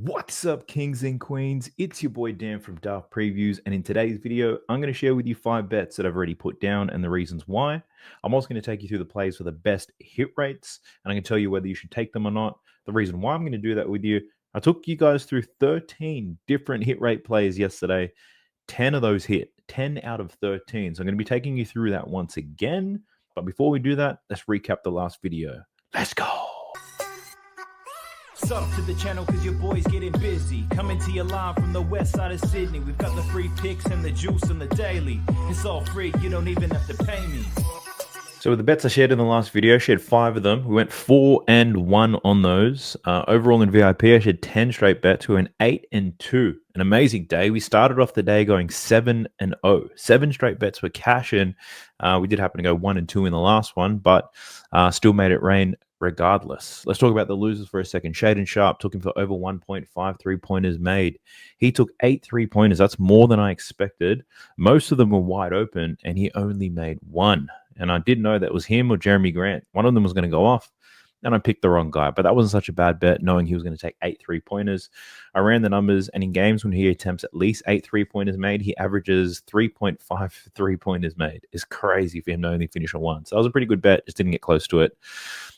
What's up, kings and queens? It's your boy Dan from Daft Previews, and in today's video, I'm going to share with you 5 bets that I've already put down and the reasons why. I'm also going to take you through the plays for the best hit rates, and I'm going to tell you whether you should take them or not. The reason why I'm going to do that with you, I took you guys through 13 different hit rate plays yesterday. 10 of those hit, 10 out of 13. So I'm going to be taking you through that once again. But before we do that, let's recap the last video. Let's go. Sub to the channel cause your boy's getting busy. Coming to your line from the west side of Sydney. We've got the free picks and the juice and the daily. It's all free, you don't even have to pay me. So with the bets I shared in the last video, I shared 5 of them. We went 4 and 1 on those. Overall in VIP, I shared 10 straight bets. We went 8 and 2. An amazing day. We started off the day going 7 and 0. 7 straight bets were cash in. We did happen to go 1 and 2 in the last one, but still made it rain regardless. Let's talk about the losers for a second. Shaden Sharp took him for over 1.5 3-pointers made. He took 8 3-pointers. That's more than I expected. Most of them were wide open, and he only made 1. And I didn't know that was him or Jeremy Grant. One of them was going to go off, and I picked the wrong guy. But that wasn't such a bad bet, knowing he was going to take 8 3-pointers. I ran the numbers, and in games when he attempts at least 8 3-pointers made, he averages 3.5 3-pointers made. It's crazy for him to only finish on 1. So that was a pretty good bet. Just didn't get close to it.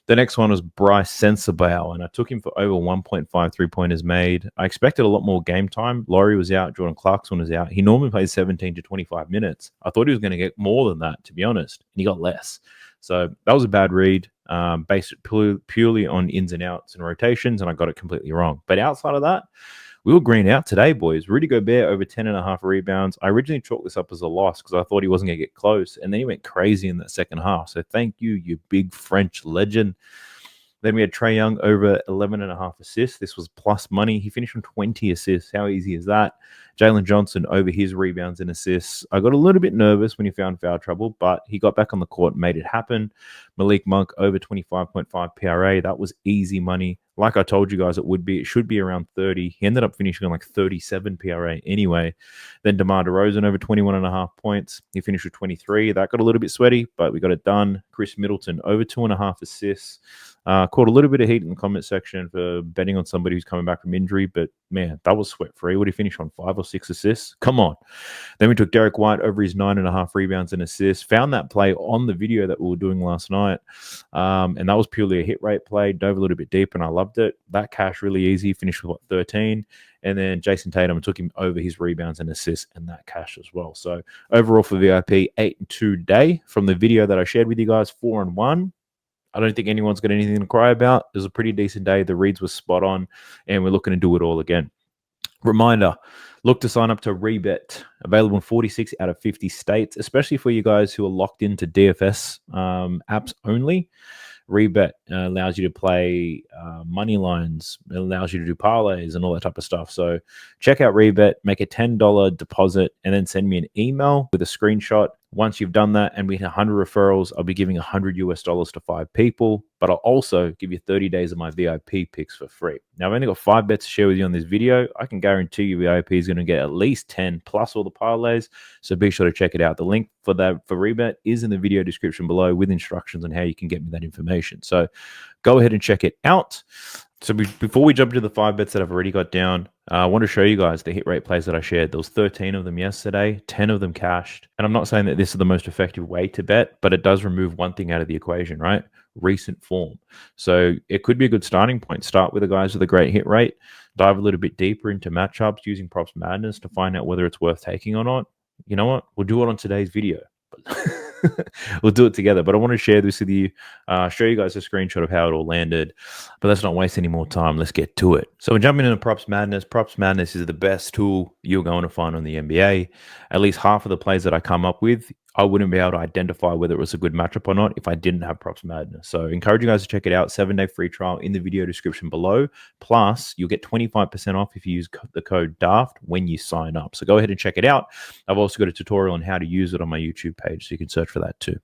The next one was Bryce Sensabaugh, and I took him for over 1.5 3-pointers made. I expected a lot more game time. Laurie was out. Jordan Clarkson was out. He normally plays 17 to 25 minutes. I thought he was going to get more than that, to be honest, and he got less. So that was a bad read, based purely on ins and outs and rotations, and I got it completely wrong. But outside of that, we were green out today, boys. Rudy Gobert over 10.5 rebounds. I originally chalked this up as a loss because I thought he wasn't going to get close, and then he went crazy in that second half. So thank you, you big French legend. Then we had Trae Young over 11.5 assists. This was plus money. He finished on 20 assists. How easy is that? Jalen Johnson over his rebounds and assists. I got a little bit nervous when he found foul trouble, but he got back on the court and made it happen. Malik Monk over 25.5 PRA. That was easy money. Like I told you guys it would be. It should be around 30. He ended up finishing on like 37 PRA anyway. Then DeMar DeRozan over 21.5 points. He finished with 23. That got a little bit sweaty, but we got it done. Chris Middleton over 2.5 assists. Caught a little bit of heat in the comment section for betting on somebody who's coming back from injury, but man, that was sweat-free. Would he finish on 5 or 6 assists? Come on. Then we took Derek White over his 9.5 rebounds and assists. Found that play on the video that we were doing last night, and that was purely a hit rate play. Dove a little bit deep, and I loved it. That cash really easy. Finished with 13. And then Jason Tatum took him over his rebounds and assists, and that cash as well. So overall for VIP, 8 and 2 day. From the video that I shared with you guys, 4 and 1. I don't think anyone's got anything to cry about. It was a pretty decent day. The reads were spot on, and we're looking to do it all again. Reminder, look to sign up to Rebet, available in 46 out of 50 states, especially for you guys who are locked into DFS apps only. Rebet allows you to play money lines. It allows you to do parlays and all that type of stuff. So check out Rebet, make a $10 deposit, and then send me an email with a screenshot. Once you've done that and we hit 100 referrals, I'll be giving $100 to 5 people, but I'll also give you 30 days of my VIP picks for free. Now, I've only got 5 bets to share with you on this video. I can guarantee you VIP is going to get at least 10 plus all the parlays, so be sure to check it out. The link for Rebet is in the video description below with instructions on how you can get me that information. So go ahead and check it out. So before we jump into the 5 bets that I've already got down, I want to show you guys the hit rate plays that I shared. There was 13 of them yesterday, 10 of them cashed. And I'm not saying that this is the most effective way to bet, but it does remove one thing out of the equation, right? Recent form. So it could be a good starting point. Start with the guys with a great hit rate, dive a little bit deeper into matchups using Props Madness to find out whether it's worth taking or not. You know what? We'll do it on today's video. We'll do it together, but I want to share this with you, show you guys a screenshot of how it all landed, but let's not waste any more time. Let's get to it. So we're jumping into Props Madness. Props Madness is the best tool you're going to find on the NBA. At least half of the plays that I come up with, I wouldn't be able to identify whether it was a good matchup or not if I didn't have Props Madness. So I encourage you guys to check it out. 7-day free trial in the video description below. Plus, you'll get 25% off if you use the code DAFT when you sign up. So go ahead and check it out. I've also got a tutorial on how to use it on my YouTube page, so you can search for that too.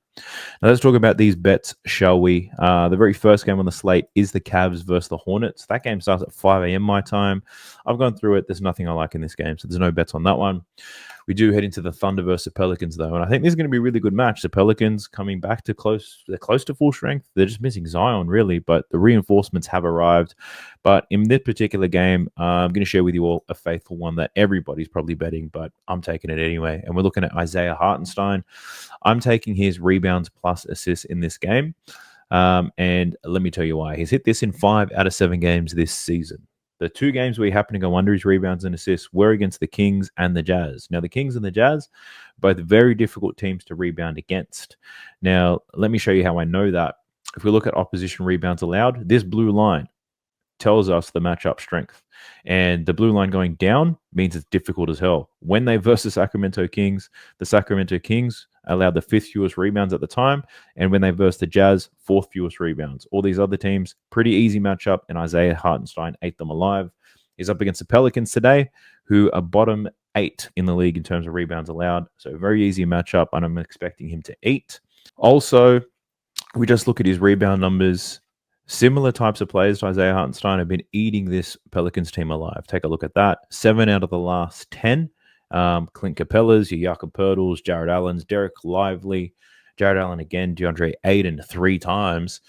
Now let's talk about these bets, shall we? The very first game on the slate is the Cavs versus the Hornets. That game starts at 5 a.m. my time. I've gone through it. There's nothing I like in this game, so there's no bets on that one. We do head into the Thunder versus the Pelicans, though, and I think this is going to be a really good match. The Pelicans coming back to they're close to full strength. They're just missing Zion, really, but the reinforcements have arrived. But in this particular game, I'm going to share with you all a faithful one that everybody's probably betting, but I'm taking it anyway. And we're looking at Isaiah Hartenstein. I'm taking his rebounds plus assists in this game. And let me tell you why. He's hit this in 5 out of 7 games this season. The 2 games where he happened to go under his rebounds and assists were against the Kings and the Jazz. Now, the Kings and the Jazz, both very difficult teams to rebound against. Now, let me show you how I know that. If we look at opposition rebounds allowed, this blue line tells us the matchup strength. And the blue line going down means it's difficult as hell. When they versus the Sacramento Kings allowed the 5th fewest rebounds at the time. And when they versus the Jazz, 4th fewest rebounds. All these other teams, pretty easy matchup. And Isaiah Hartenstein ate them alive. He's up against the Pelicans today, who are bottom 8 in the league in terms of rebounds allowed. So very easy matchup. And I'm expecting him to eat. Also, we just look at his rebound numbers. Similar types of players to Isaiah Hartenstein have been eating this Pelicans team alive. Take a look at that. 7 out of the last 10. Clint Capella's, your Jakob Poeltl's, Jared Allen's, Derek Lively, Jared Allen again, DeAndre Ayton 3 times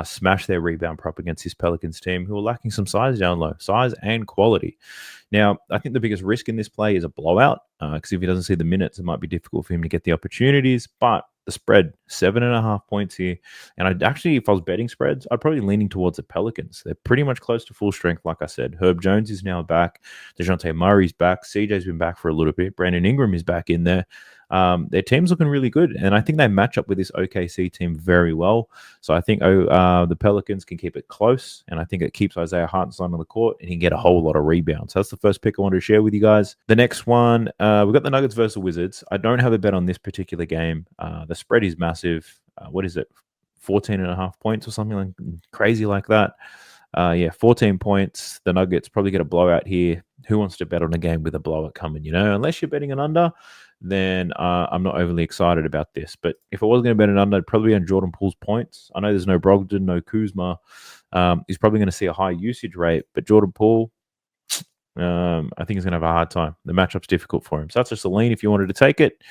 smashed their rebound prop against this Pelicans team who are lacking some size down low, size and quality. Now, I think the biggest risk in this play is a blowout because if he doesn't see the minutes, it might be difficult for him to get the opportunities, but the spread, 7.5 points here. And I'd actually, if I was betting spreads, I'd probably leaning towards the Pelicans. They're pretty much close to full strength, like I said. Herb Jones is now back. DeJounte Murray's back. CJ's been back for a little bit. Brandon Ingram is back in there. Their team's looking really good, and I think they match up with this OKC team very well. So I think the Pelicans can keep it close, and I think it keeps Isaiah Hartenstein on the court, and he can get a whole lot of rebounds. So that's the first pick I wanted to share with you guys. The next one, we've got the Nuggets versus Wizards. I don't have a bet on this particular game. The spread is massive. What is it? 14.5 points or something like crazy like that. 14 points. The Nuggets probably get a blowout here. Who wants to bet on a game with a blowout coming? Unless you're betting an under, then I'm not overly excited about this. But if I was going to bet an under, I'd probably be on Jordan Poole's points. I know there's no Brogdon, no Kuzma. He's probably going to see a high usage rate, but Jordan Poole, I think he's going to have a hard time. The matchup's difficult for him. So that's just a lean if you wanted to take it.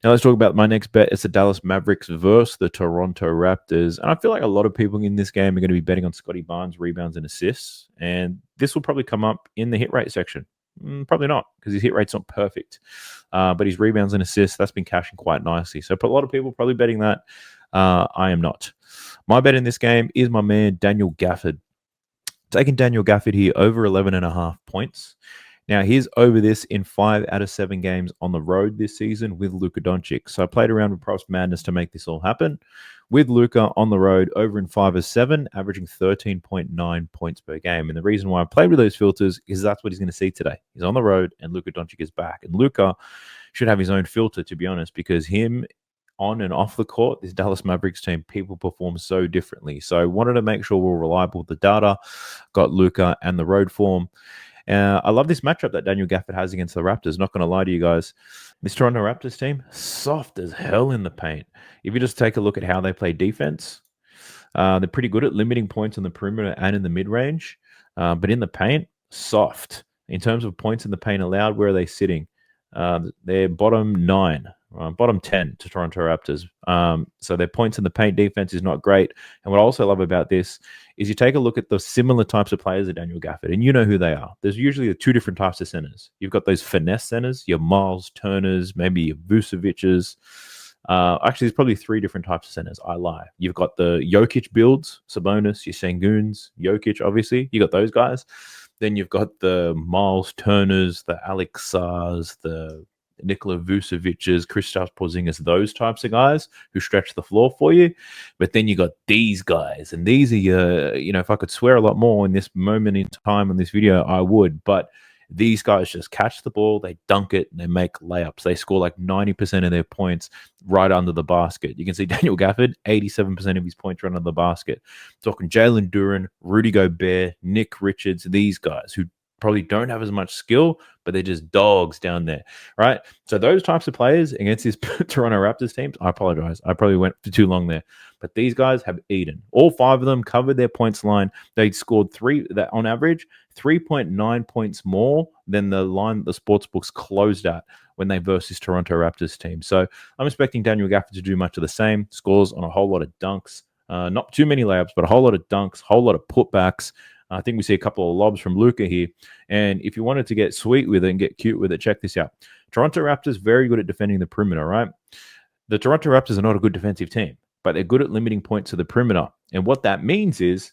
Now let's talk about my next bet. It's the Dallas Mavericks versus the Toronto Raptors. And I feel like a lot of people in this game are going to be betting on Scotty Barnes' rebounds and assists. And this will probably come up in the hit rate section. Probably not, because his hit rate's not perfect. But his rebounds and assists, that's been cashing quite nicely. So a lot of people probably betting that. I am not. My bet in this game is my man Daniel Gafford. Taking Daniel Gafford here over 11.5 points. Now, he's over this in 5 out of 7 games on the road this season with Luka Doncic. So I played around with Props Madness to make this all happen. With Luka on the road, over in 5 of 7, averaging 13.9 points per game. And the reason why I played with those filters is that's what he's going to see today. He's on the road, and Luka Doncic is back. And Luka should have his own filter, to be honest, because him on and off the court, this Dallas Mavericks team, people perform so differently. So I wanted to make sure we're reliable with the data, got Luka and the road form. I love this matchup that Daniel Gafford has against the Raptors. Not going to lie to you guys. This Toronto Raptors team, soft as hell in the paint. If you just take a look at how they play defense, they're pretty good at limiting points on the perimeter and in the mid-range. But in the paint, soft. In terms of points in the paint allowed, where are they sitting? They're bottom 9. Bottom 10 to Toronto Raptors. So their points in the paint defense is not great. And what I also love about this is you take a look at the similar types of players of Daniel Gafford, and you know who they are. There's usually 2 different types of centers. You've got those finesse centers, your Miles Turners, maybe your Vucevic's. Actually, there's probably 3 different types of centers. I lie. You've got the Jokic builds, Sabonis, your Senguns, Jokic, obviously. You got those guys. Then you've got the Miles Turners, the Alex Sars, the Nikola Vucevic's, Kristaps Porzingis, those types of guys who stretch the floor for you. But then you got these guys, and these are your, if I could swear a lot more in this moment in time in this video, I would. But these guys just catch the ball, they dunk it, and they make layups. They score like 90% of their points right under the basket. You can see Daniel Gafford, 87% of his points right under the basket. Talking Jalen Duren, Rudy Gobert, Nick Richards, these guys who probably don't have as much skill, but they're just dogs down there, right? So those types of players against this Toronto Raptors teams, I apologize. I probably went for too long there. But these guys have eaten. All 5 of them covered their points line. They scored on average, 3.9 points more than the line the sports books closed at when they versus this Toronto Raptors team. So I'm expecting Daniel Gafford to do much of the same. Scores on a whole lot of dunks. Not too many layups, but a whole lot of dunks, whole lot of putbacks. I think we see a couple of lobs from Luka here. And if you wanted to get sweet with it and get cute with it, check this out. Toronto Raptors very good at defending the perimeter, right? The Toronto Raptors are not a good defensive team, but they're good at limiting points to the perimeter. And what that means is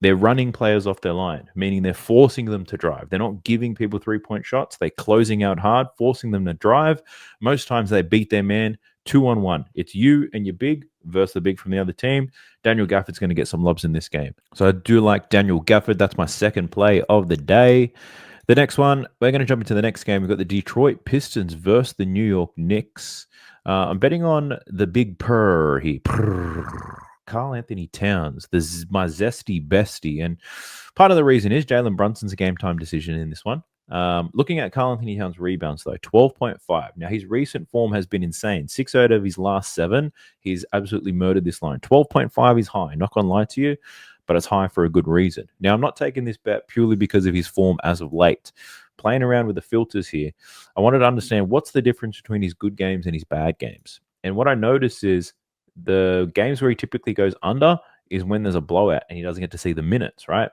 they're running players off their line, meaning they're forcing them to drive. They're not giving people three-point shots. They're closing out hard, forcing them to drive. Most times they beat their man 2-on-1. It's you and your big versus the big from the other team. Daniel Gafford's going to get some lobs in this game. So I do like Daniel Gafford. That's my second play of the day. The next one, we're going to jump into the next game. We've got the Detroit Pistons versus the New York Knicks. I'm betting on the big purr here. Karl Anthony Towns, my zesty bestie. And part of the reason is Jalen Brunson's a game time decision in this one. Looking at Karl Anthony Towns' rebounds, though, 12.5. Now, his recent form has been insane. 6 out of his last 7, he's absolutely murdered this line. 12.5 is high, not going to lie to you, but it's high for a good reason. Now, I'm not taking this bet purely because of his form as of late. Playing around with the filters here, I wanted to understand what's the difference between his good games and his bad games. And what I notice is the games where he typically goes under is when there's a blowout and he doesn't get to see the minutes, right?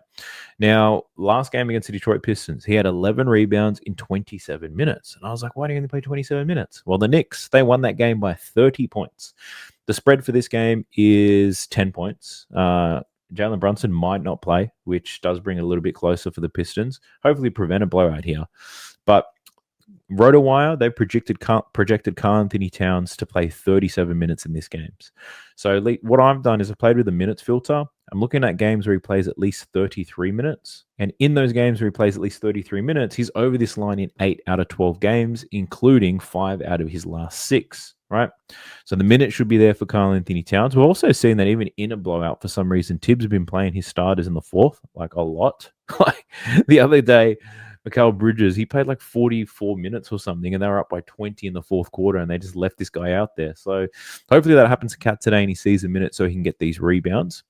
Now, last game against the Detroit Pistons, he had 11 rebounds in 27 minutes. And I was like, why do you only play 27 minutes? Well, the Knicks, they won that game by 30 points. The spread for this game is 10 points. Jalen Brunson might not play, which does bring it a little bit closer for the Pistons. Hopefully prevent a blowout here. But RotoWire, they projected Karl Anthony Towns to play 37 minutes in this game. So what I've done is I've played with the minutes filter. I'm looking at games where he plays at least 33 minutes. And in those games where he plays at least 33 minutes, he's over this line in 8 out of 12 games, including 5 out of his last 6, right? So the minutes should be there for Karl Anthony Towns. We've also seen that even in a blowout, for some reason, Tibbs has been playing his starters in the fourth, like a lot. Like the other day, Mikal Bridges, he played like 44 minutes or something, and they were up by 20 in the fourth quarter, and they just left this guy out there. So hopefully that happens to Cat today, and he sees a minute so he can get these rebounds.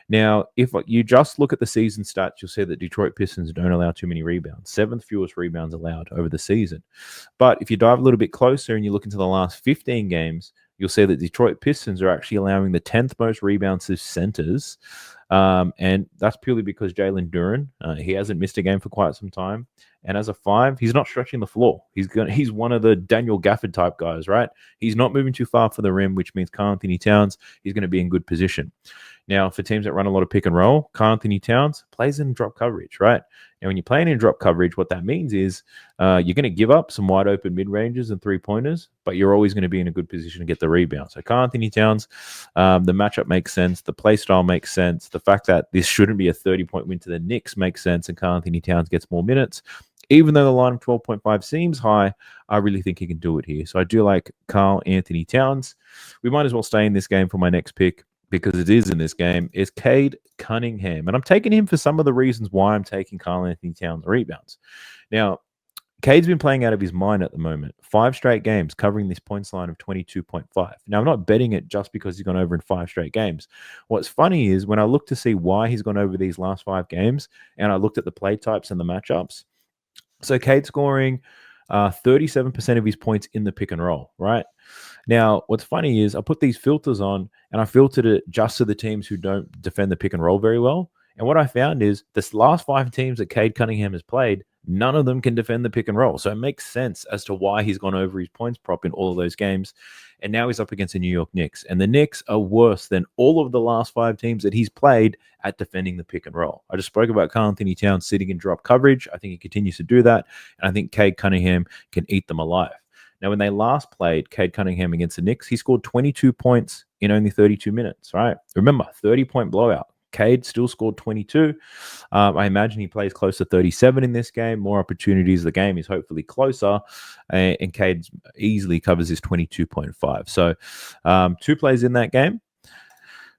Now, if you just look at the season stats, you'll see that Detroit Pistons don't allow too many rebounds. 7th fewest rebounds allowed over the season. But if you dive a little bit closer and you look into the last 15 games, you'll see that Detroit Pistons are actually allowing the 10th most rebounds to centers. And that's purely because Jalen Duren, he hasn't missed a game for quite some time. And as a 5, he's not stretching the floor. He's one of the Daniel Gafford type guys, right? He's not moving too far for the rim, which means Karl Anthony Towns, he's going to be in good position. Now, for teams that run a lot of pick and roll, Karl Anthony Towns plays in drop coverage, right? And when you're playing in drop coverage, what that means is you're going to give up some wide open mid-ranges and three-pointers, but you're always going to be in a good position to get the rebound. So Karl Anthony Towns, the matchup makes sense. The play style makes sense. The fact that this shouldn't be a 30-point win to the Knicks makes sense, and Karl Anthony Towns gets more minutes. Even though the line of 12.5 seems high, I really think he can do it here. So I do like Karl Anthony Towns. We might as well stay in this game for my next pick, because it is in this game, is Cade Cunningham. And I'm taking him for some of the reasons why I'm taking Karl Anthony Towns rebounds. Now, Cade's been playing out of his mind at the moment. 5 straight games covering this points line of 22.5. Now, I'm not betting it just because he's gone over in 5 straight games. What's funny is when I look to see why he's gone over these last 5 games, and I looked at the play types and the matchups, so Cade scoring 37% of his points in the pick and roll, right? Now, what's funny is I put these filters on and I filtered it just to the teams who don't defend the pick and roll very well. And what I found is this last 5 teams that Cade Cunningham has played, none of them can defend the pick and roll. So it makes sense as to why he's gone over his points prop in all of those games. And now he's up against the New York Knicks. And the Knicks are worse than all of the last 5 teams that he's played at defending the pick and roll. I just spoke about Karl Anthony Towns sitting in drop coverage. I think he continues to do that. And I think Cade Cunningham can eat them alive. Now, when they last played Cade Cunningham against the Knicks, he scored 22 points in only 32 minutes, right? Remember, 30-point blowout. Cade still scored 22. I imagine he plays close to 37 in this game. More opportunities. The game is hopefully closer. And Cade easily covers his 22.5. So 2 plays in that game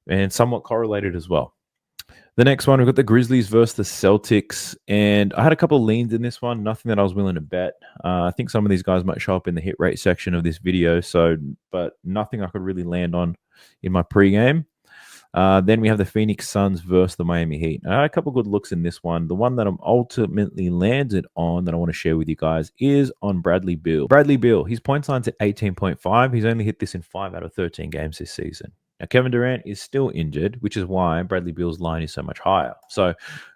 and somewhat correlated as well. The next one, we've got the Grizzlies versus the Celtics. And I had a couple of leans in this one. Nothing that I was willing to bet. I think some of these guys might show up in the hit rate section of this video. But nothing I could really land on in my pregame. Then we have the Phoenix Suns versus the Miami Heat. I had a couple good looks in this one. The one that I'm ultimately landed on that I want to share with you guys is on Bradley Beal. Bradley Beal, his points line's at 18.5. He's only hit this in 5 out of 13 games this season. Now, Kevin Durant is still injured, which is why Bradley Beal's line is so much higher. So,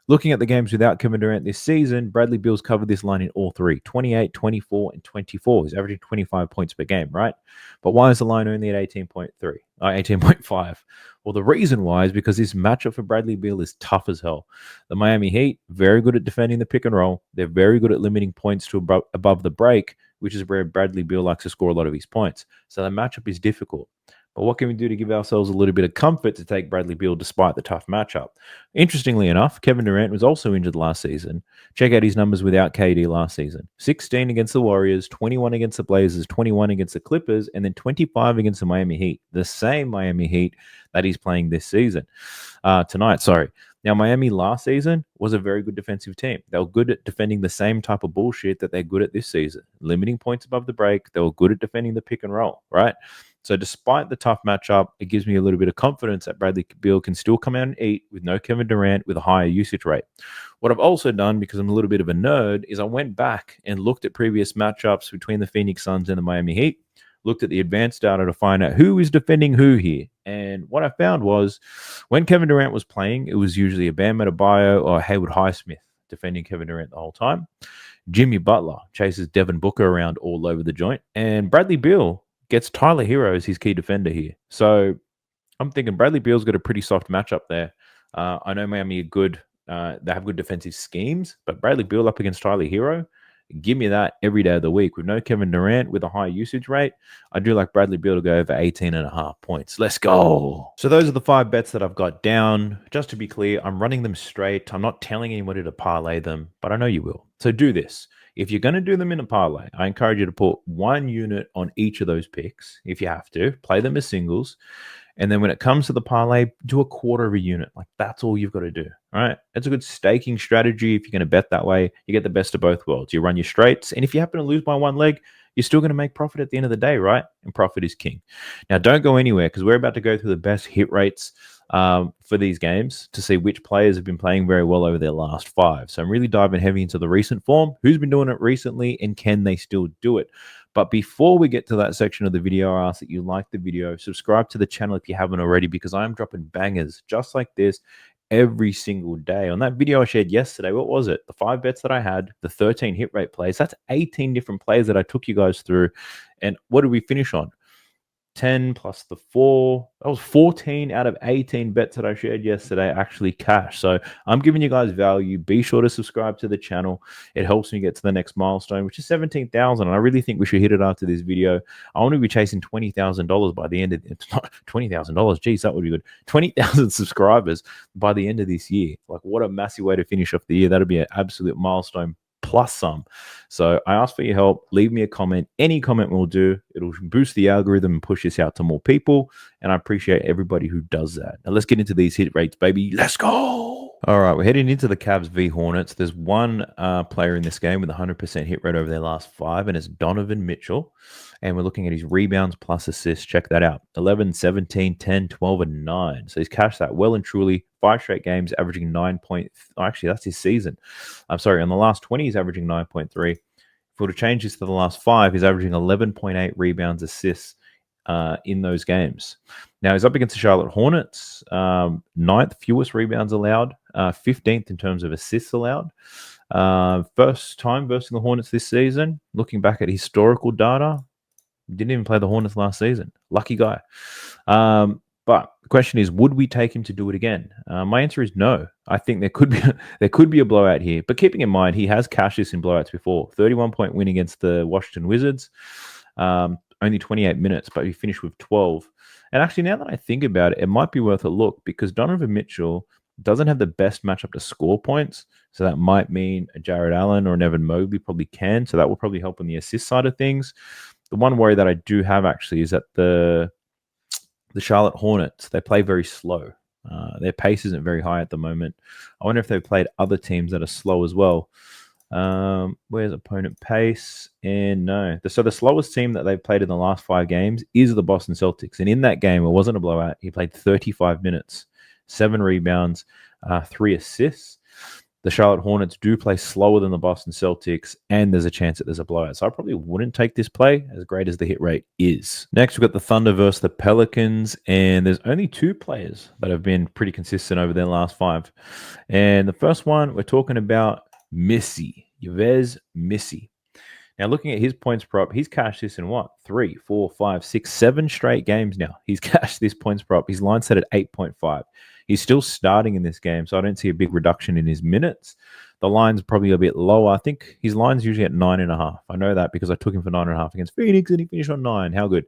looking at the games without Kevin Durant this season, Bradley Beal's covered this line in all three, 28, 24, and 24. He's averaging 25 points per game, right? But why is the line only at 18.3, 18.5? Well, the reason why is because this matchup for Bradley Beal is tough as hell. The Miami Heat, very good at defending the pick and roll. They're very good at limiting points to above the break, which is where Bradley Beal likes to score a lot of his points. So the matchup is difficult. But what can we do to give ourselves a little bit of comfort to take Bradley Beal despite the tough matchup? Interestingly enough, Kevin Durant was also injured last season. Check out his numbers without KD last season. 16 against the Warriors, 21 against the Blazers, 21 against the Clippers, and then 25 against the Miami Heat. The same Miami Heat that he's playing this season. Tonight, sorry. Now, Miami last season was a very good defensive team. They were good at defending the same type of bullshit that they're good at this season. Limiting points above the break. They were good at defending the pick and roll, right? So despite the tough matchup, it gives me a little bit of confidence that Bradley Beal can still come out and eat with no Kevin Durant with a higher usage rate. What I've also done, because I'm a little bit of a nerd, is I went back and looked at previous matchups between the Phoenix Suns and the Miami Heat, looked at the advanced data to find out who is defending who here. And what I found was when Kevin Durant was playing, it was usually a Bam Adebayo or Haywood Highsmith defending Kevin Durant the whole time. Jimmy Butler chases Devin Booker around all over the joint. And Bradley Beal gets Tyler Hero as his key defender here. So I'm thinking Bradley Beal's got a pretty soft matchup there. I know Miami are good. They have good defensive schemes, but Bradley Beal up against Tyler Hero, give me that every day of the week. With no Kevin Durant with a high usage rate, I do like Bradley Beal to go over 18.5 points. Let's go. So those are the 5 bets that I've got down. Just to be clear, I'm running them straight. I'm not telling anybody to parlay them, but I know you will. So do this. If you're going to do them in a parlay, I encourage you to put 1 unit on each of those picks. If you have to, play them as singles. And then when it comes to the parlay, do a quarter of a unit. Like, that's all you've got to do. All right. It's a good staking strategy. If you're going to bet that way, you get the best of both worlds. You run your straights. And if you happen to lose by 1 leg, you're still going to make profit at the end of the day, right? And profit is king. Now, don't go anywhere because we're about to go through the best hit rates for these games to see which players have been playing very well over their last 5. So I'm really diving heavy into the recent form, who's been doing it recently, and can they still do it? But before we get to that section of the video, I ask that you like the video, subscribe to the channel if you haven't already, because I'm dropping bangers just like this every single day. On that video I shared yesterday, what was it? The 5 bets that I had, the 13 hit rate plays. That's 18 different plays that I took you guys through. And what did we finish on? 10 plus the 4. That was 14 out of 18 bets that I shared yesterday actually cash. So I'm giving you guys value. Be sure to subscribe to the channel. It helps me get to the next milestone, which is 17,000. And I really think we should hit it after this video. I want to be chasing $20,000 by the end of it. $20,000. Geez, that would be good. 20,000 subscribers by the end of this year. Like, what a massive way to finish off the year. That'd be an absolute milestone plus some. So I ask for your help. Leave me a comment. Any comment will do. It'll boost the algorithm and push this out to more people. And I appreciate everybody who does that. Now let's get into these hit rates, baby. Let's go. All right, we're heading into the Cavs v Hornets. There's one player in this game with 100% hit rate over their last 5, and it's Donovan Mitchell. And we're looking at his rebounds plus assists. Check that out. 11, 17, 10, 12, and 9. So he's cashed that well and truly. 5 straight games, averaging 9 point. Oh, actually, that's his season. I'm sorry. On the last 20, he's averaging 9.3. If we were to change this to the last 5, he's averaging 11.8 rebounds, assists in those games. Now, he's up against the Charlotte Hornets. 9th fewest rebounds allowed. 15th in terms of assists allowed. First time versus the Hornets this season. Looking back at historical data, didn't even play the Hornets last season. Lucky guy. But the question is, would we take him to do it again? My answer is no. I think there could be a blowout here. But keeping in mind, he has cashed this in blowouts before. 31-point win against the Washington Wizards. Only 28 minutes, but he finished with 12. And actually, now that I think about it, it might be worth a look because Donovan Mitchell doesn't have the best matchup to score points. So that might mean a Jared Allen or an Evan Mobley probably can. So that will probably help on the assist side of things. The one worry that I do have actually is that the Charlotte Hornets, they play very slow. Their pace isn't very high at the moment. I wonder if they've played other teams that are slow as well. Where's opponent pace? And no. So the slowest team that they've played in the last 5 games is the Boston Celtics. And in that game, it wasn't a blowout. He played 35 minutes. 7 rebounds, 3 assists. The Charlotte Hornets do play slower than the Boston Celtics, and there's a chance that there's a blowout. So I probably wouldn't take this play, as great as the hit rate is. Next, we've got the Thunder versus the Pelicans, and there's only 2 players that have been pretty consistent over their last 5. And the first one, we're talking about Missy, Yves Missy. Now, looking at his points prop, he's cashed this in what? 3, 4, 5, 6, 7 straight games now. He's cashed this points prop. His line set at 8.5. He's still starting in this game, so I don't see a big reduction in his minutes. The line's probably a bit lower. I think his line's usually at 9.5. I know that because I took him for 9.5 against Phoenix, and he finished on 9. How good.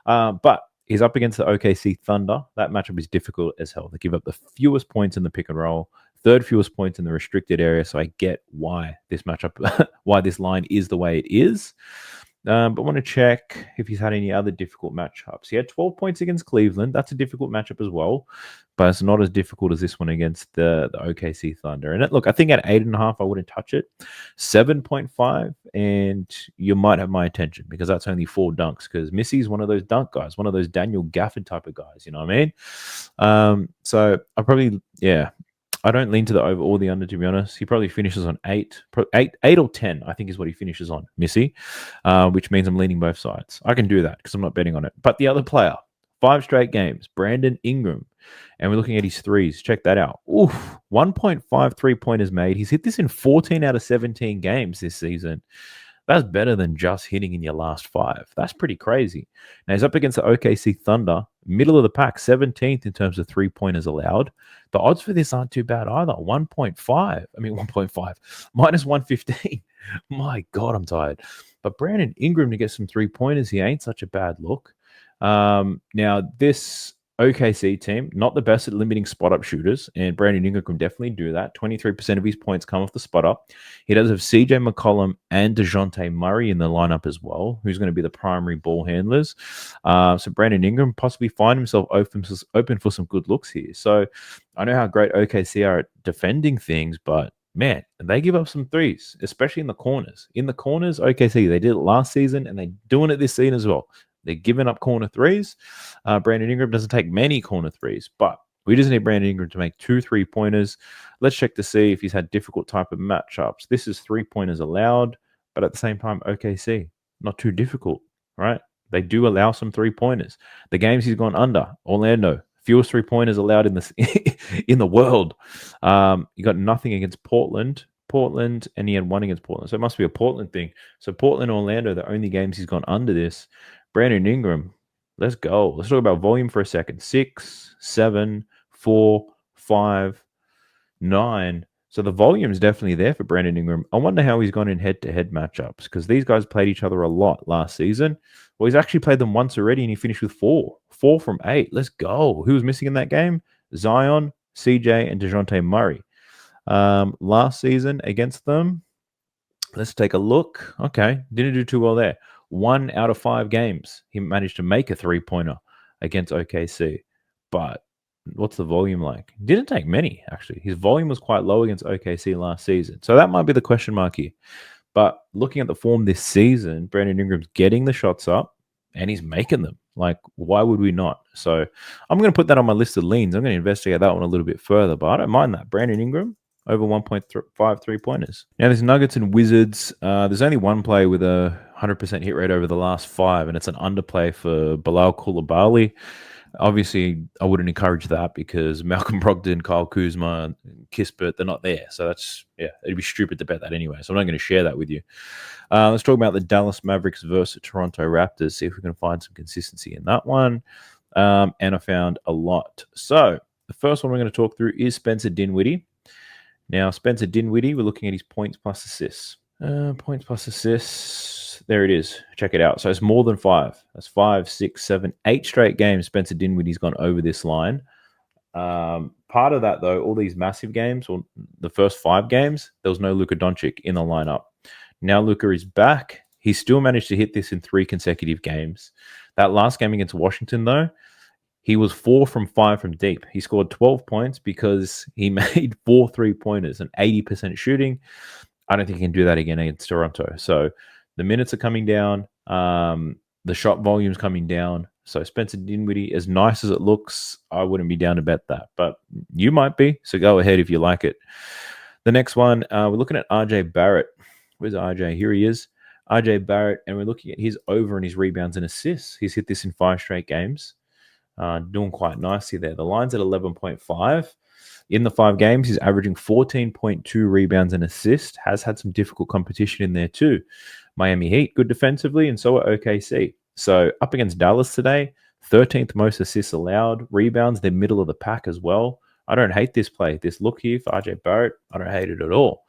But he's up against the OKC Thunder. That matchup is difficult as hell. They give up the fewest points in the pick and roll, 3rd fewest points in the restricted area. So I get why this matchup, why this line is the way it is. But I want to check if he's had any other difficult matchups. He had 12 points against Cleveland. That's a difficult matchup as well, but it's not as difficult as this one against the OKC Thunder. And look, I think at 8.5, I wouldn't touch it. 7.5, and you might have my attention because that's only 4 dunks. Because Missy's one of those dunk guys, one of those Daniel Gafford type of guys. You know what I mean? So I probably, I don't lean to the over or the under, to be honest. He probably finishes on 8 or 10, I think is what he finishes on, Missy, which means I'm leaning both sides. I can do that because I'm not betting on it. But the other player, 5 straight games, Brandon Ingram, and we're looking at his threes. Check that out. Oof, 1.5 3-pointers made. He's hit this in 14 out of 17 games this season. That's better than just hitting in your last 5. That's pretty crazy. Now, he's up against the OKC Thunder, middle of the pack, 17th in terms of 3-pointers allowed. The odds for this aren't too bad either. 1.5, minus 115. My God, I'm tired. But Brandon Ingram to get some 3-pointers, he ain't such a bad look. Now, this OKC team, not the best at limiting spot-up shooters, and Brandon Ingram can definitely do that. 23% of his points come off the spot-up. He does have CJ McCollum and DeJounte Murray in the lineup as well, who's going to be the primary ball handlers. So Brandon Ingram possibly find himself open for some good looks here. So I know how great OKC are at defending things, but man, they give up some threes, especially in the corners. In the corners, OKC, they did it last season, and they're doing it this season as well. They're giving up corner threes. Brandon Ingram doesn't take many corner threes, but we just need Brandon Ingram to make 2 3-pointers. Let's check to see if he's had difficult type of matchups. This is 3-pointers allowed, but at the same time, OKC, not too difficult, right? They do allow some 3-pointers. The games he's gone under, Orlando, fewest 3-pointers allowed in the world. You got nothing against Portland, and he had 1 against Portland. So it must be a Portland thing. So Portland, Orlando, the only games he's gone under this. Brandon Ingram, let's go. Let's talk about volume for a second. 6, 7, 4, 5, 9. So the volume is definitely there for Brandon Ingram. I wonder how he's gone in head-to-head matchups because these guys played each other a lot last season. Well, he's actually played them once already, and he finished with 4. 4 from 8. Let's go. Who was missing in that game? Zion, CJ, and DeJounte Murray. Last season against them, let's take a look. Okay, didn't do too well there. 1 out of 5 games, he managed to make a 3-pointer against OKC. But what's the volume like? Didn't take many, actually. His volume was quite low against OKC last season. So that might be the question mark here. But looking at the form this season, Brandon Ingram's getting the shots up, and he's making them. Like, why would we not? So I'm going to put that on my list of leans. I'm going to investigate that one a little bit further, but I don't mind that.5 3-pointers. Now, there's Nuggets and Wizards. There's only one play with a 100% hit rate over the last 5, and it's an underplay for Bilal Coulibaly. Obviously, I wouldn't encourage that because Malcolm Brogdon, Kyle Kuzma, Kispert, they're not there. So it'd be stupid to bet that anyway. So I'm not going to share that with you. Let's talk about the Dallas Mavericks versus Toronto Raptors, see if we can find some consistency in that one. And I found a lot. So the first one we're going to talk through is Spencer Dinwiddie. Now, Spencer Dinwiddie, we're looking at his points plus assists. Points plus assists. There it is. Check it out. So it's more than 5. That's 5, 6, 7, 8 straight games Spencer Dinwiddie's gone over this line. Part of that, though, all these massive games, or the first 5 games, there was no Luka Doncic in the lineup. Now Luka is back. He still managed to hit this in 3 consecutive games. That last game against Washington, though, he was 4 from 5 from deep. He scored 12 points because he made 4 3-pointers and 80% shooting. I don't think he can do that again against Toronto. So the minutes are coming down. The shot volume's coming down. So Spencer Dinwiddie, as nice as it looks, I wouldn't be down to bet that, but you might be. So go ahead if you like it. The next one, we're looking at RJ Barrett. Where's RJ? Here he is. RJ Barrett, and we're looking at his over and his rebounds and assists. He's hit this in 5 straight games. Doing quite nicely there. The line's at 11.5. In the 5 games, he's averaging 14.2 rebounds and assists. Has had some difficult competition in there too. Miami Heat, good defensively, and so are OKC. So up against Dallas today, 13th most assists allowed. Rebounds, they're middle of the pack as well. I don't hate this play. This look here for RJ Barrett, I don't hate it at all.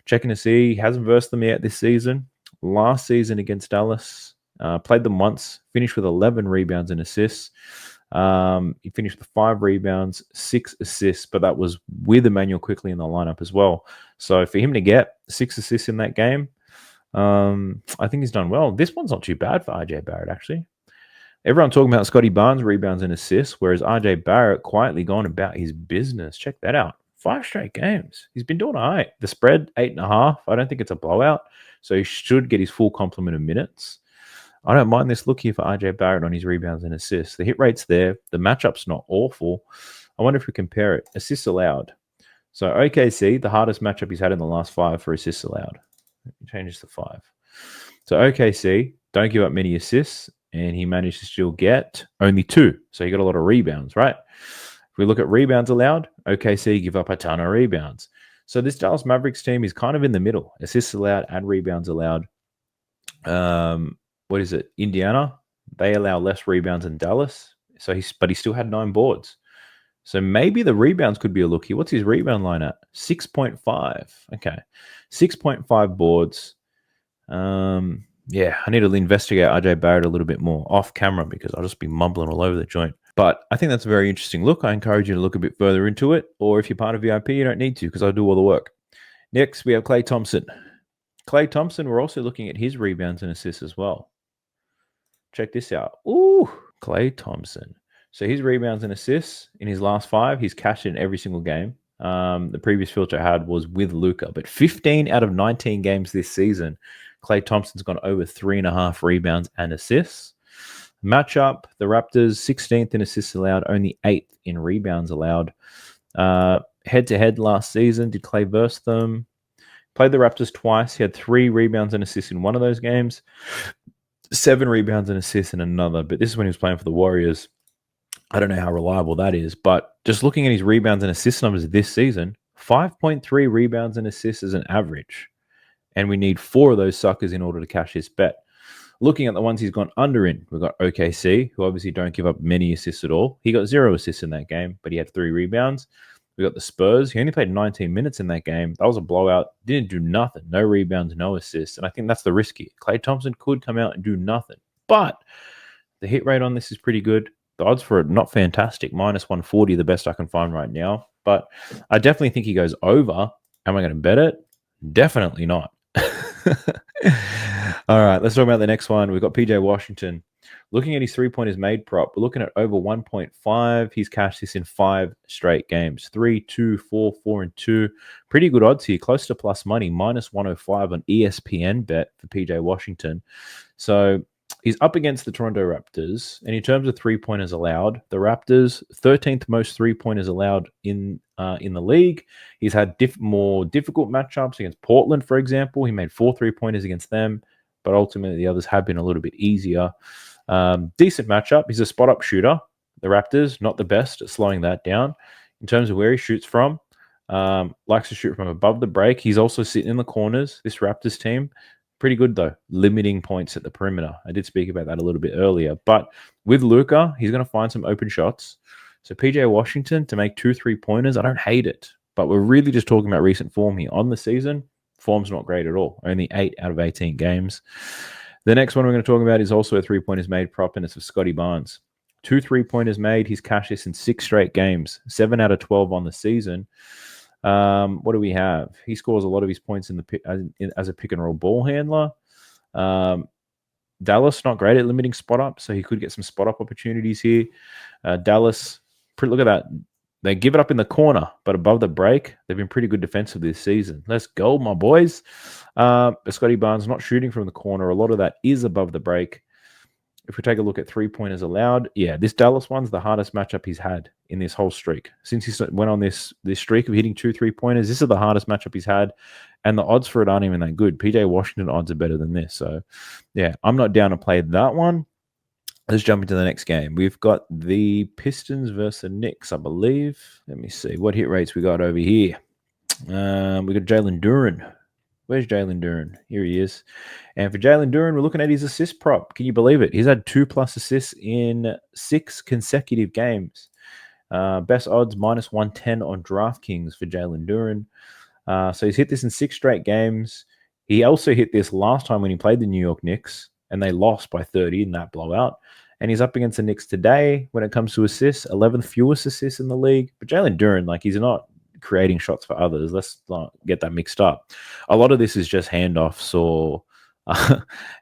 Checking to see, he hasn't versed them yet this season. Last season against Dallas, played them once, finished with 11 rebounds and assists. He finished with 5 rebounds, 6 assists, but that was with Emmanuel quickly in the lineup as well. So for him to get 6 assists in that game, I think he's done well. This one's not too bad for RJ Barrett, actually. Everyone talking about Scotty Barnes' rebounds and assists, whereas RJ Barrett quietly gone about his business. Check that out. 5 straight games. He's been doing all right. The spread, 8.5. I don't think it's a blowout, so he should get his full complement of minutes. I don't mind this look here for RJ Barrett on his rebounds and assists. The hit rate's there. The matchup's not awful. I wonder if we compare it. Assists allowed. So OKC, the hardest matchup he's had in the last 5 for assists allowed. Change this to 5. So OKC, don't give up many assists, and he managed to still get only 2. So he got a lot of rebounds, right? If we look at rebounds allowed, OKC give up a ton of rebounds. So this Dallas Mavericks team is kind of in the middle. Assists allowed and rebounds allowed. What is it? Indiana, they allow less rebounds than Dallas. But he still had 9 boards. So maybe the rebounds could be a look here. What's his rebound line at? 6.5. Okay. 6.5 boards. Yeah, I need to investigate RJ Barrett a little bit more off camera because I'll just be mumbling all over the joint. But I think that's a very interesting look. I encourage you to look a bit further into it. Or if you're part of VIP, you don't need to because I do all the work. Next, we have Klay Thompson. Klay Thompson, we're also looking at his rebounds and assists as well. Check this out. Ooh, Klay Thompson. So his rebounds and assists in his last 5, he's cashed in every single game. The previous filter I had was with Luka, but 15 out of 19 games this season, Klay Thompson's gone over 3.5 rebounds and assists. Matchup, the Raptors 16th in assists allowed, only 8th in rebounds allowed. Head-to-head last season, did Klay verse them? Played the Raptors twice. He had 3 rebounds and assists in one of those games, 7 rebounds and assists in another. But this is when he was playing for the Warriors. I don't know how reliable that is, but just looking at his rebounds and assist numbers this season, 5.3 rebounds and assists is an average. And we need 4 of those suckers in order to cash this bet. Looking at the ones he's gone under in, we've got OKC, who obviously don't give up many assists at all. He got 0 assists in that game, but he had 3 rebounds. We got the Spurs. He only played 19 minutes in that game. That was a blowout. Didn't do nothing. No rebounds, no assists. And I think that's the risky. Klay Thompson could come out and do nothing. But the hit rate on this is pretty good. The odds for it, not fantastic. -140, the best I can find right now. But I definitely think he goes over. Am I going to bet it? Definitely not. All right, let's talk about the next one. We've got PJ Washington. Looking at his 3-pointers made prop, we're looking at over 1.5. He's cashed this in 5 straight games. 3, 2, 4, 4, and 2. Pretty good odds here. Close to plus money. -105 on ESPN bet for PJ Washington. So he's up against the Toronto Raptors. And in terms of 3-pointers allowed, the Raptors, 13th most 3-pointers allowed in the league. He's had more difficult matchups against Portland, for example. He made 4 3-pointers against them, but ultimately the others have been a little bit easier. Decent matchup. He's a spot-up shooter. The Raptors, not the best at slowing that down. In terms of where he shoots from, likes to shoot from above the break. He's also sitting in the corners, this Raptors team. Pretty good, though, limiting points at the perimeter. I did speak about that a little bit earlier. But with Luka, he's going to find some open shots. So PJ Washington to make 2 3-pointers, I don't hate it. But we're really just talking about recent form here. On the season, form's not great at all. Only 8 out of 18 games. The next one we're going to talk about is also a 3-pointers made prop, and it's for Scotty Barnes. 2 3-pointers made. He's cashed this in 6 straight games. 7 out of 12 on the season. What do we have? He scores a lot of his points as a pick and roll ball handler. Dallas, not great at limiting spot up, so he could get some spot up opportunities here. Dallas, look at that. They give it up in the corner, but above the break, they've been pretty good defensively this season. Let's go, my boys. Scotty Barnes not shooting from the corner. A lot of that is above the break. if we take a look at 3-pointers allowed, yeah, this Dallas one's the hardest matchup he's had in this whole streak. Since he went on this streak of hitting 2 3-pointers, this is the hardest matchup he's had, and the odds for it aren't even that good. PJ Washington odds are better than this. So, yeah, I'm not down to play that one. Let's jump into the next game. We've got the Pistons versus the Knicks, I believe. Let me see. What hit rates we got over here? We got Jalen Duren. Where's Jalen Duren? Here he is. And for Jalen Duren, we're looking at his assist prop. Can you believe it? He's had 2+ assists in 6 consecutive games. Best odds, -110 on DraftKings for Jalen Duren. So he's hit this in 6 straight games. He also hit this last time when he played the New York Knicks, and they lost by 30 in that blowout. And he's up against the Knicks today when it comes to assists, 11th fewest assists in the league. But Jalen Duren, like, he's not creating shots for others. Let's not get that mixed up. A lot of this is just handoffs, or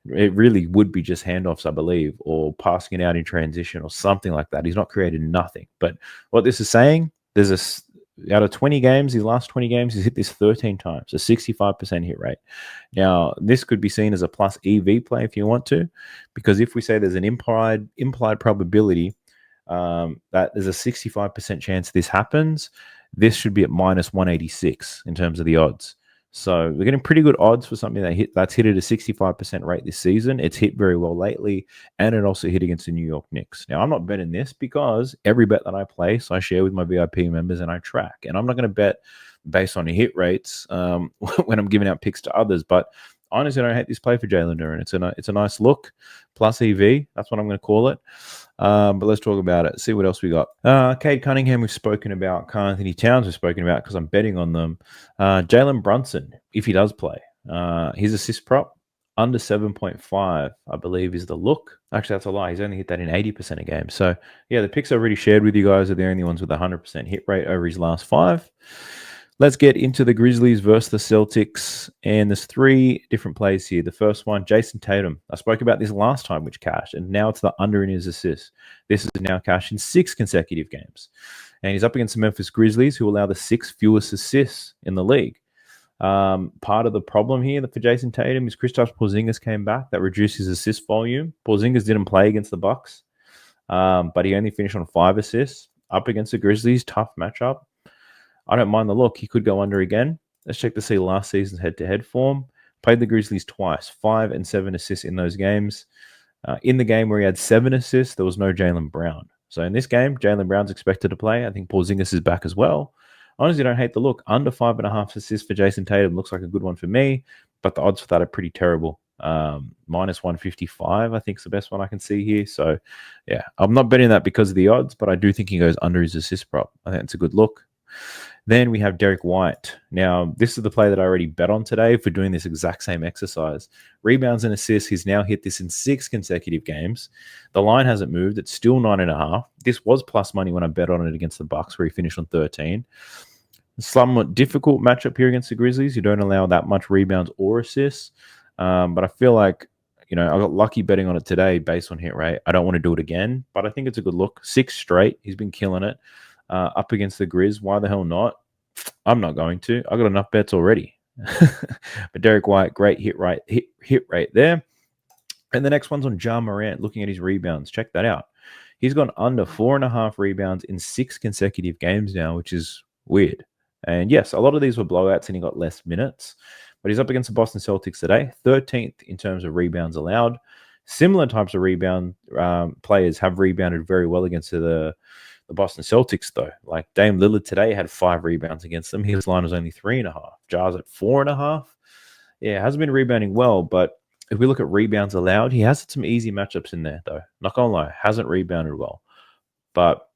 it really would be just handoffs, I believe, or passing it out in transition or something like that. He's not created nothing. But what this is saying, there's out of 20 games, his last 20 games, he's hit this 13 times, a 65% hit rate. Now, this could be seen as a plus EV play if you want to, because if we say there's an implied probability that there's a 65% chance this happens, this should be at -186 in terms of the odds. So we're getting pretty good odds for something that's hit at a 65% rate this season. It's hit very well lately, and it also hit against the New York Knicks. Now, I'm not betting this because every bet that I place, I share with my VIP members and I track. And I'm not going to bet based on hit rates when I'm giving out picks to others. But honestly, I don't hate this play for Jalen Duren. It's a nice look, plus EV. That's what I'm going to call it. But let's talk about it. See what else we got. Cade Cunningham, we've spoken about. Karl Anthony Towns, we've spoken about because I'm betting on them. Jalen Brunson, if he does play, his assist prop under 7.5, I believe, is the look. Actually, that's a lie. He's only hit that in 80% of games. So, yeah, the picks I've already shared with you guys are the only ones with 100% hit rate over his last 5. Let's get into the Grizzlies versus the Celtics, and there's 3 different plays here. The first one, Jason Tatum. I spoke about this last time, which cashed, and now it's the under in his assists. This is now cashed in 6 consecutive games, and he's up against the Memphis Grizzlies, who allow the 6th fewest assists in the league. Part of the problem here for Jason Tatum is Kristaps Porzingis came back. That reduced his assist volume. Porzingis didn't play against the Bucks, but he only finished on 5 assists. Up against the Grizzlies, tough matchup. I don't mind the look. He could go under again. Let's check to see last season's head-to-head form. Played the Grizzlies twice, 5 and 7 assists in those games. In the game where he had 7 assists, there was no Jaylen Brown. So in this game, Jaylen Brown's expected to play. I think Porzingis is back as well. Honestly, don't hate the look. Under 5.5 assists for Jason Tatum looks like a good one for me, but the odds for that are pretty terrible. -155, I think, is the best one I can see here. So, yeah, I'm not betting that because of the odds, but I do think he goes under his assist prop. I think it's a good look. Then we have Derek White. Now, this is the play that I already bet on today for doing this exact same exercise. Rebounds and assists, he's now hit this in 6 consecutive games. The line hasn't moved. It's still 9.5. This was plus money when I bet on it against the Bucks, where he finished on 13. Somewhat difficult matchup here against the Grizzlies. You don't allow that much rebounds or assists. But I feel like, I got lucky betting on it today based on hit rate. I don't want to do it again, but I think it's a good look. 6 straight. He's been killing it. Up against the Grizz. Why the hell not? I'm not going to. I got enough bets already. But Derek White, great hit rate there. And the next one's on Ja Morant, looking at his rebounds. Check that out. He's gone under 4.5 rebounds in 6 consecutive games now, which is weird. And yes, a lot of these were blowouts and he got less minutes. But he's up against the Boston Celtics today, 13th in terms of rebounds allowed. Similar types of rebound players have rebounded very well against the Boston Celtics, though. Like Dame Lillard today had 5 rebounds against them. His line was only 3.5. Ja's at 4.5. Yeah, hasn't been rebounding well, but if we look at rebounds allowed, he has had some easy matchups in there, though. Not gonna lie, hasn't rebounded well. But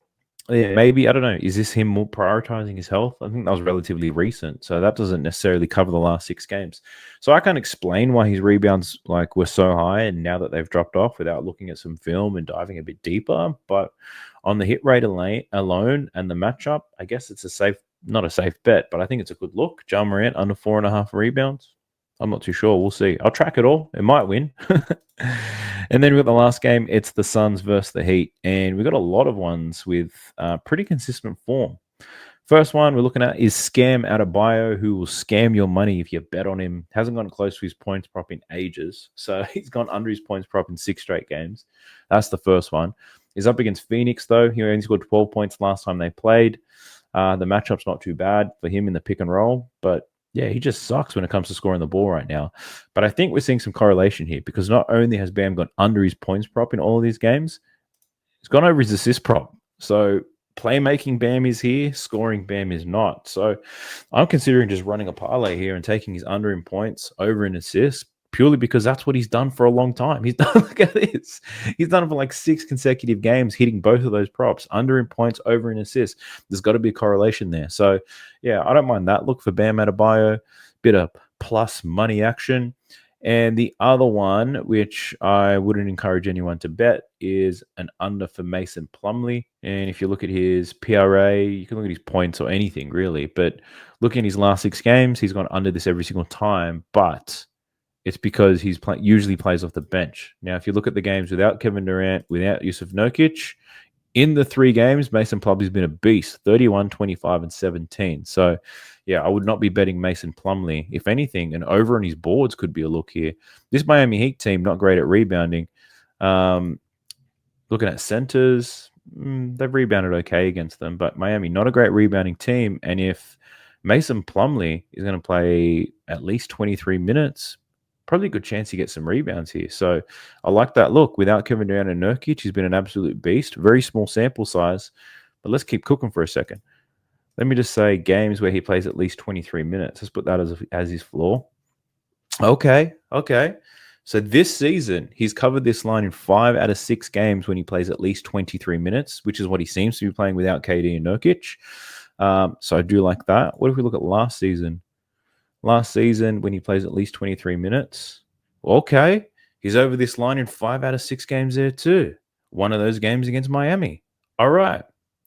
yeah, maybe, I don't know, is this him more prioritizing his health? I think that was relatively recent, so that doesn't necessarily cover the last 6 games. So I can't explain why his rebounds were so high and now that they've dropped off without looking at some film and diving a bit deeper. But on the hit rate alone and the matchup, I guess it's not a safe bet, but I think it's a good look. Ja Morant under 4.5 rebounds. I'm not too sure. We'll see. I'll track it all. It might win. And then we've got the last game. It's the Suns versus the Heat. And we've got a lot of ones with pretty consistent form. First one we're looking at is Scam Out of Bio, who will scam your money if you bet on him. Hasn't gone close to his points prop in ages. So he's gone under his points prop in 6 straight games. That's the first one. He's up against Phoenix, though. He only scored 12 points last time they played. The matchup's not too bad for him in the pick and roll. But yeah, he just sucks when it comes to scoring the ball right now. But I think we're seeing some correlation here because not only has Bam gone under his points prop in all of these games, he's gone over his assist prop. So playmaking Bam is here, scoring Bam is not. So I'm considering just running a parlay here and taking his under in points, over in assists, purely because that's what he's done for a long time. He's done, look at this. He's done it for like 6 consecutive games, hitting both of those props, under in points, over in assists. There's got to be a correlation there. So yeah, I don't mind that look for Bam Adebayo. Bit of plus money action. And the other one, which I wouldn't encourage anyone to bet, is an under for Mason Plumlee. And if you look at his PRA, you can look at his points or anything really. But looking at his last 6 games, he's gone under this every single time. But it's because he's usually plays off the bench. Now, if you look at the games without Kevin Durant, without Yusuf Nurkic, in the 3 games, Mason Plumlee's been a beast, 31, 25, and 17. So, yeah, I would not be betting Mason Plumlee. If anything, an over on his boards could be a look here. This Miami Heat team, not great at rebounding. Looking at centers, they've rebounded okay against them, but Miami, not a great rebounding team. And if Mason Plumlee is going to play at least 23 minutes, probably a good chance he gets some rebounds here. So I like that look. Without Kevin Durant and Nurkic, he's been an absolute beast. Very small sample size, but let's keep cooking for a second. Let me just say games where he plays at least 23 minutes. Let's put that as his floor. Okay. So this season, he's covered this line in 5 out of 6 games when he plays at least 23 minutes, which is what he seems to be playing without KD and Nurkic. So I do like that. What if we look at last season? Last season, when he plays at least 23 minutes, okay, he's over this line in 5 out of 6 games there too. One of those games against Miami. All right.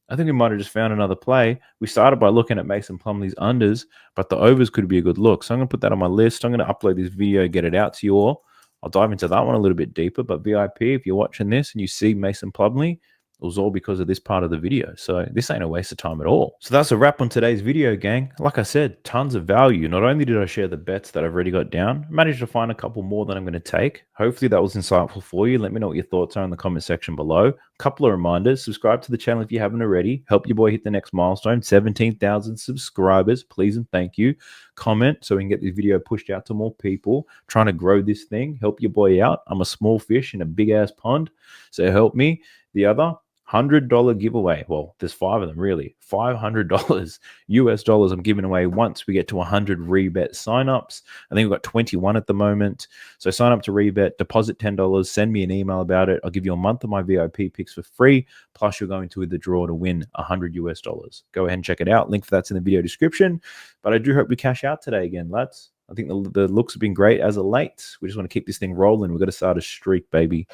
I think we might have just found another play. We started by looking at Mason Plumlee's unders, but the overs could be a good look. So I'm going to put that on my list. I'm going to upload this video, get it out to you all. I'll dive into that one a little bit deeper. But VIP, if you're watching this and you see Mason Plumlee, it was all because of this part of the video. So this ain't a waste of time at all. So that's a wrap on today's video, gang. Like I said, tons of value. Not only did I share the bets that I've already got down, I managed to find a couple more that I'm going to take. Hopefully that was insightful for you. Let me know what your thoughts are in the comment section below. A couple of reminders. Subscribe to the channel if you haven't already. Help your boy hit the next milestone, 17,000 subscribers. Please and thank you. Comment so we can get this video pushed out to more people. Trying to grow this thing. Help your boy out. I'm a small fish in a big-ass pond. So help me. The other, $100 giveaway. Well, there's 5 of them really. $500 US dollars I'm giving away once we get to 100 Rebet signups. I think we've got 21 at the moment. So sign up to Rebet, deposit $10, send me an email about it. I'll give you a month of my VIP picks for free. Plus you're going to the draw to win 100 US dollars. Go ahead and check it out. Link for that's in the video description. But I do hope we cash out today again, lads. I think the looks have been great as of late. We just want to keep this thing rolling. We've got to start a streak, baby.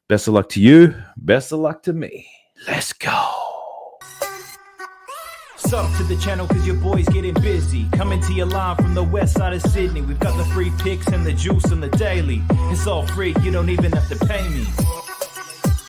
Best of luck to you. Best of luck to me. Let's go. Sub to the channel cause your boy's getting busy. Coming to your line from the west side of Sydney. We've got the free picks and the juice on the daily. It's all free, you don't even have to pay me.